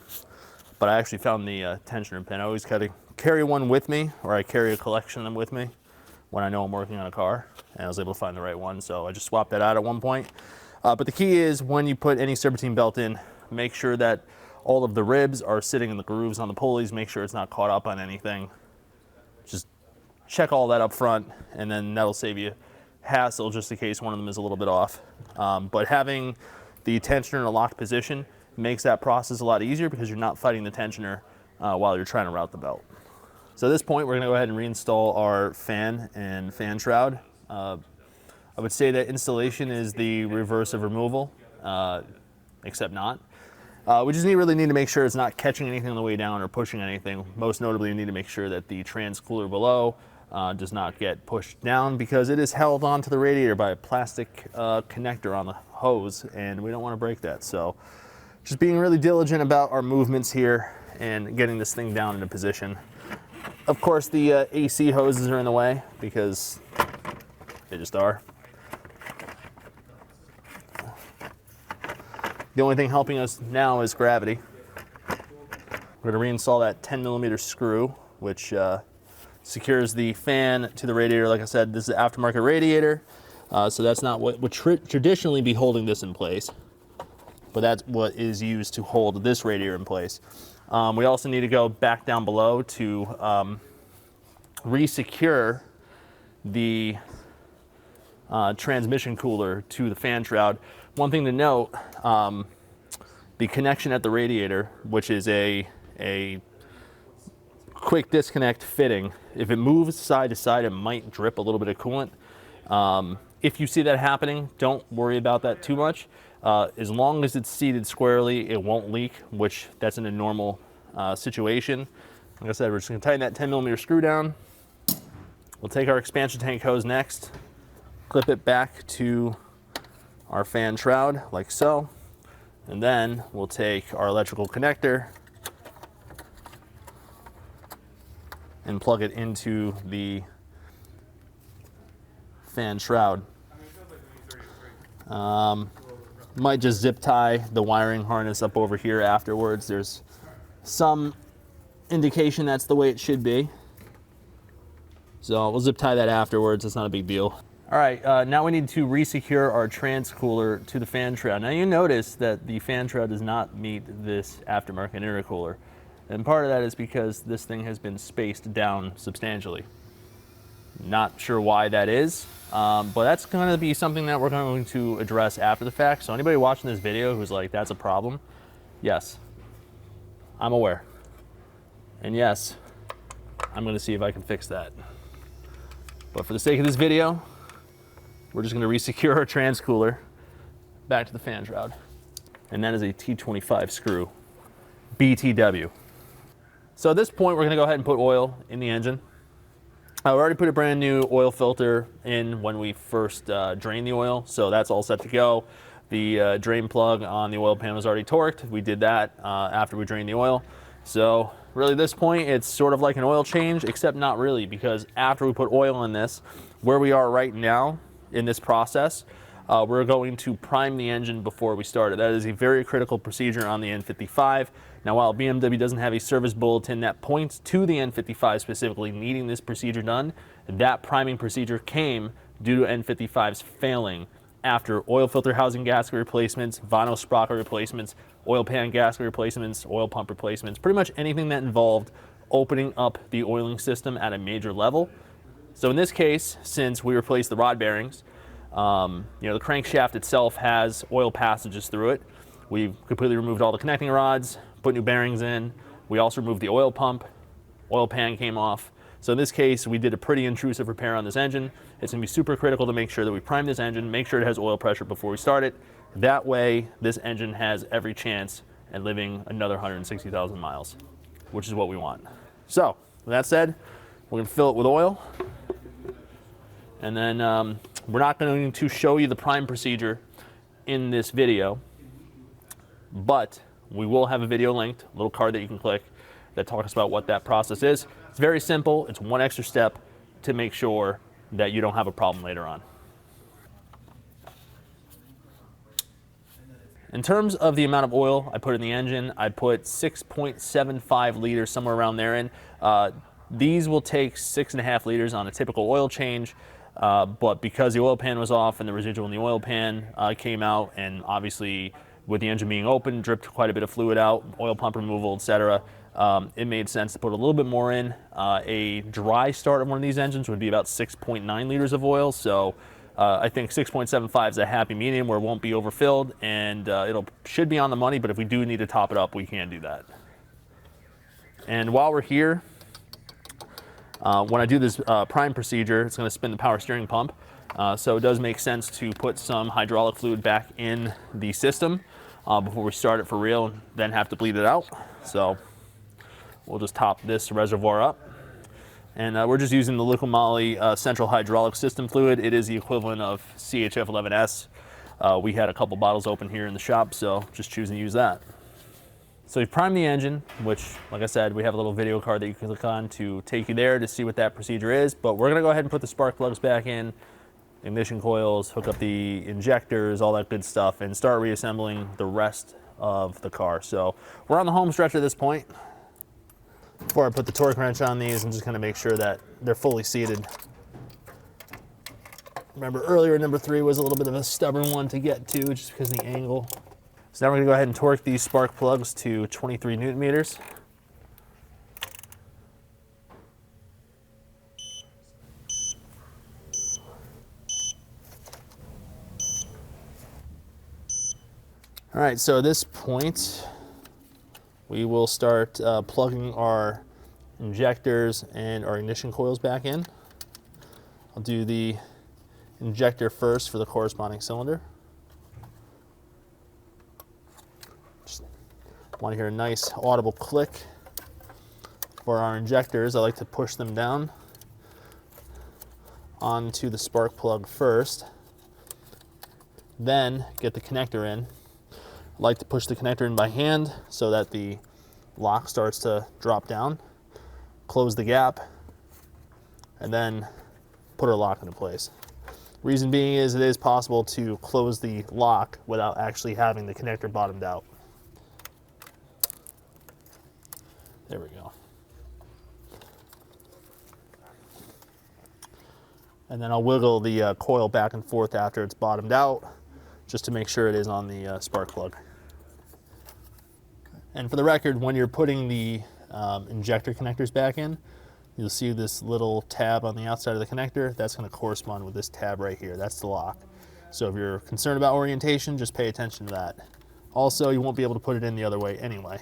but I actually found the tensioner pin. I always carry one with me, or I carry a collection of them with me when I know I'm working on a car, and I was able to find the right one, so I just swapped that out at one point. But the key is when you put any serpentine belt in, make sure that all of the ribs are sitting in the grooves on the pulleys, make sure it's not caught up on anything. Just check all that up front, and then that'll save you hassle just in case one of them is a little bit off. But having the tensioner in a locked position makes that process a lot easier because you're not fighting the tensioner while you're trying to route the belt. So at this point, we're going to go ahead and reinstall our fan and fan shroud. I would say that installation is the reverse of removal, except not. We just really need to make sure it's not catching anything on the way down or pushing anything. Most notably, you need to make sure that the trans cooler below does not get pushed down because it is held onto the radiator by a plastic connector on the hose, and we don't want to break that. So just being really diligent about our movements here and getting this thing down into position. Of course, the AC hoses are in the way because they just are. The only thing helping us now is gravity. We're going to reinstall that 10 millimeter screw, which secures the fan to the radiator. Like I said, this is an aftermarket radiator, so that's not what would traditionally be holding this in place, but that's what is used to hold this radiator in place. We also need to go back down below to re-secure the transmission cooler to the fan shroud. One thing to note, the connection at the radiator, which is a quick disconnect fitting, if it moves side to side, it might drip a little bit of coolant. If you see that happening, don't worry about that too much. As long as it's seated squarely, it won't leak, which that's in a normal situation. Like I said, we're just going to tighten that 10 millimeter screw down. We'll take our expansion tank hose next, clip it back to our fan shroud like so, and then we'll take our electrical connector and plug it into the fan shroud. Might just zip tie the wiring harness up over here afterwards. There's some indication that's the way it should be. So we'll zip tie that afterwards, it's not a big deal. All right, now we need to resecure our trans cooler to the fan shroud. Now you notice that the fan shroud does not meet this aftermarket intercooler. And part of that is because this thing has been spaced down substantially. Not sure why that is, but that's going to be something that we're going to address after the fact. So anybody watching this video who's like, that's a problem, yes, I'm aware. And yes, I'm going to see if I can fix that. But for the sake of this video, we're just going to resecure our trans cooler back to the fan shroud. And that is a T25 screw, BTW. So at this point, we're going to go ahead and put oil in the engine. I already put a brand new oil filter in when we first drained the oil, so that's all set to go. The drain plug on the oil pan was already torqued. We did that after we drained the oil. So really at this point, it's sort of like an oil change, except not really, because after we put oil in this, where we are right now in this process, we're going to prime the engine before we start it. That is a very critical procedure on the N55. Now, while BMW doesn't have a service bulletin that points to the N55 specifically needing this procedure done, that priming procedure came due to N55s failing after oil filter housing gasket replacements, vinyl sprocket replacements, oil pan gasket replacements, oil pump replacements, pretty much anything that involved opening up the oiling system at a major level. So in this case, since we replaced the rod bearings, the crankshaft itself has oil passages through it. We've completely removed all the connecting rods, put new bearings in. We also removed the oil pump. Oil pan came off. So in this case, we did a pretty intrusive repair on this engine. It's going to be super critical to make sure that we prime this engine, make sure it has oil pressure before we start it. That way, this engine has every chance at living another 160,000 miles, which is what we want. So with that said, we're going to fill it with oil. And then we're not going to show you the prime procedure in this video, but we will have a video linked, a little card that you can click that talks about what that process is. It's very simple. It's one extra step to make sure that you don't have a problem later on. In terms of the amount of oil I put in the engine, I put 6.75 liters, somewhere around there in. These will take 6.5 liters on a typical oil change. But because the oil pan was off and the residual in the oil pan came out, and obviously with the engine being open, dripped quite a bit of fluid out, oil pump removal, etc., it made sense to put a little bit more in. A dry start of one of these engines would be about 6.9 liters of oil, so I think 6.75 is a happy medium where it won't be overfilled, and should be on the money, but if we do need to top it up, we can do that. And while we're here, when I do this prime procedure, it's going to spin the power steering pump. So it does make sense to put some hydraulic fluid back in the system before we start it for real, and then have to bleed it out. So we'll just top this reservoir up. And we're just using the Liqui Moly central hydraulic system fluid. It is the equivalent of CHF11S. We had a couple bottles open here in the shop, so just choosing to use that. So we've primed the engine, which, like I said, we have a little video card that you can click on to take you there to see what that procedure is. But we're going to go ahead and put the spark plugs back in, ignition coils, hook up the injectors, all that good stuff, and start reassembling the rest of the car. So we're on the home stretch at this point. Before I put the torque wrench on these, I'm just going to make sure that they're fully seated. Remember earlier, number 3 was a little bit of a stubborn one to get to just because of the angle. So now we're going to go ahead and torque these spark plugs to 23 Newton meters. All right, so at this point, we will start plugging our injectors and our ignition coils back in. I'll do the injector first for the corresponding cylinder. Just want to hear a nice audible click. For our injectors, I like to push them down onto the spark plug first, then get the connector in. I like to push the connector in by hand so that the lock starts to drop down, close the gap, and then put our lock into place. Reason being is it is possible to close the lock without actually having the connector bottomed out. There we go. And then I'll wiggle the coil back and forth after it's bottomed out, just to make sure it is on the spark plug. And for the record, when you're putting the injector connectors back in, you'll see this little tab on the outside of the connector. That's going to correspond with this tab right here. That's the lock. So if you're concerned about orientation, just pay attention to that. Also, you won't be able to put it in the other way anyway.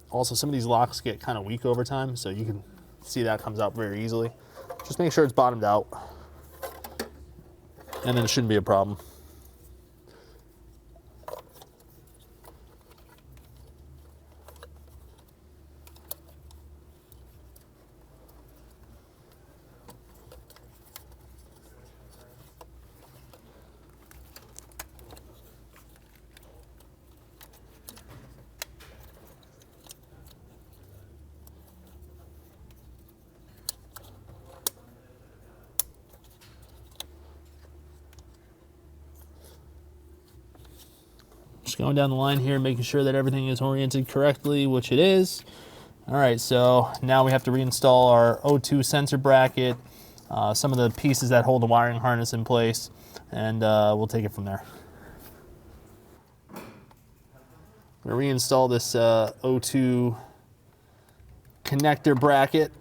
Also, some of these locks get kind of weak over time, so you can see that comes out very easily. Just make sure it's bottomed out, and then it shouldn't be a problem. Just going down the line here, making sure that everything is oriented correctly, which it is. All right, so now we have to reinstall our O2 sensor bracket, some of the pieces that hold the wiring harness in place, and we'll take it from there. I'm gonna reinstall this O2 connector bracket.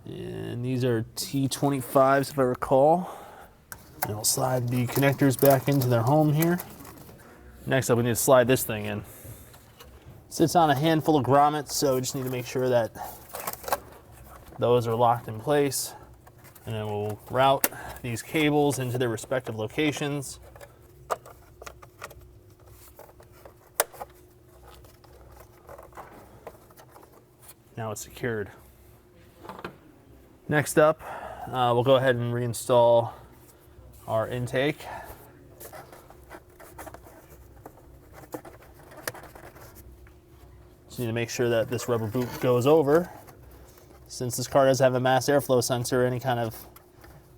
And these are T25s if I recall. And we'll slide the connectors back into their home here. Next up, we need to slide this thing in. It sits on a handful of grommets, so we just need to make sure that those are locked in place. And then we'll route these cables into their respective locations. Now it's secured. Next up, we'll go ahead and reinstall our intake. Just need to make sure that this rubber boot goes over. Since this car does have a mass airflow sensor, any kind of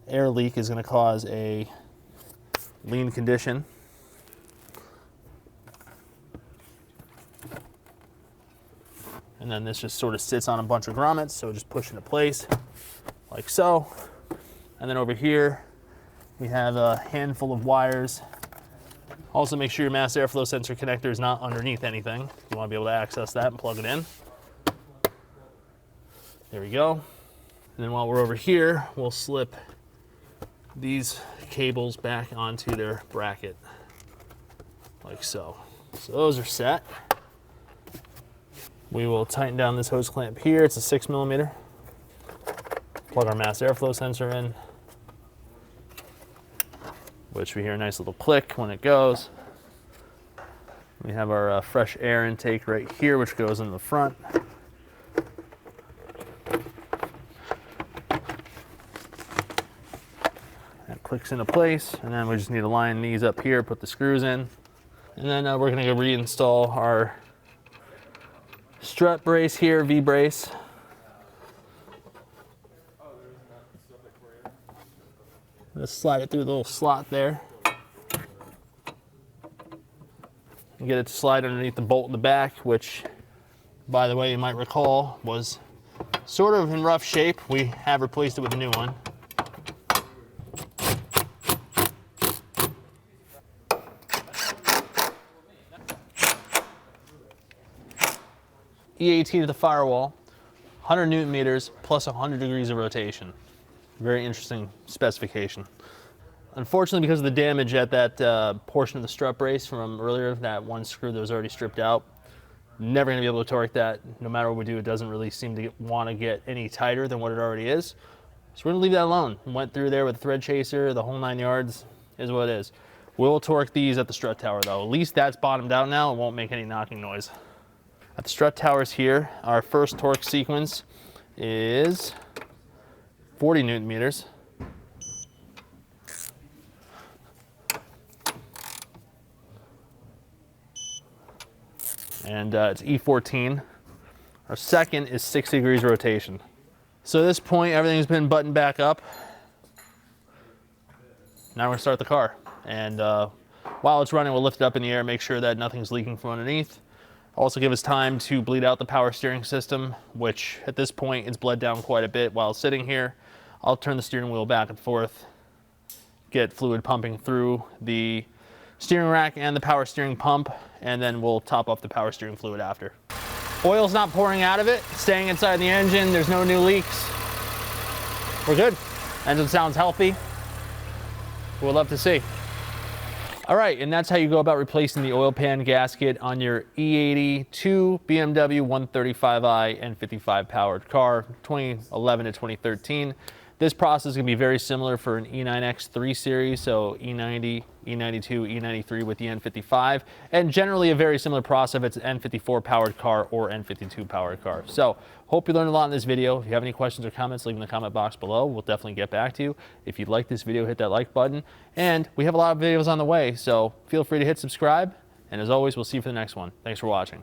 air leak is going to cause a lean condition. And then this just sort of sits on a bunch of grommets, so just push into place like so. And then over here, we have a handful of wires. Also make sure your mass airflow sensor connector is not underneath anything. You want to be able to access that and plug it in. There we go. And then while we're over here, we'll slip these cables back onto their bracket, like so. So those are set. We will tighten down this hose clamp here. It's a 6mm. Plug our mass airflow sensor in, which we hear a nice little click when it goes. We have our fresh air intake right here, which goes in the front. That clicks into place, and then we just need to line these up here, put the screws in, and then we're going to go reinstall our strut brace here, V-brace. Just slide it through the little slot there. And get it to slide underneath the bolt in the back, which, by the way, you might recall, was sort of in rough shape. We have replaced it with a new one. E18 to the firewall, 100 Newton meters plus 100 degrees of rotation. Very interesting specification. Unfortunately, because of the damage at that portion of the strut brace from earlier, that one screw that was already stripped out, never going to be able to torque that. No matter what we do, it doesn't really seem to want to get any tighter than what it already is. So we're going to leave that alone. Went through there with a thread chaser, the whole 9 yards is what it is. We'll torque these at the strut tower though. At least that's bottomed out now. It won't make any knocking noise. At the strut towers here, our first torque sequence is 40 Newton meters. And it's E14. Our second is 6 degrees rotation. So at this point, everything's been buttoned back up. Now we're gonna start the car. And while it's running, we'll lift it up in the air, make sure that nothing's leaking from underneath. Also give us time to bleed out the power steering system, which at this point it's bled down quite a bit while sitting here. I'll turn the steering wheel back and forth, get fluid pumping through the steering rack and the power steering pump, and then we'll top up the power steering fluid after. Oil's not pouring out of it, staying inside the engine. There's no new leaks. We're good. Engine sounds healthy. We'll love to see. All right, and that's how you go about replacing the oil pan gasket on your E82 BMW 135i N55 powered car, 2011 to 2013. This process is going to be very similar for an E9X 3 Series, so E90, E92, E93 with the N55, and generally a very similar process if it's an N54 powered car or N52 powered car. So hope you learned a lot in this video. If you have any questions or comments, leave them in the comment box below. We'll definitely get back to you. If you like this video, hit that like button. And we have a lot of videos on the way, so feel free to hit subscribe. And as always, we'll see you for the next one. Thanks for watching.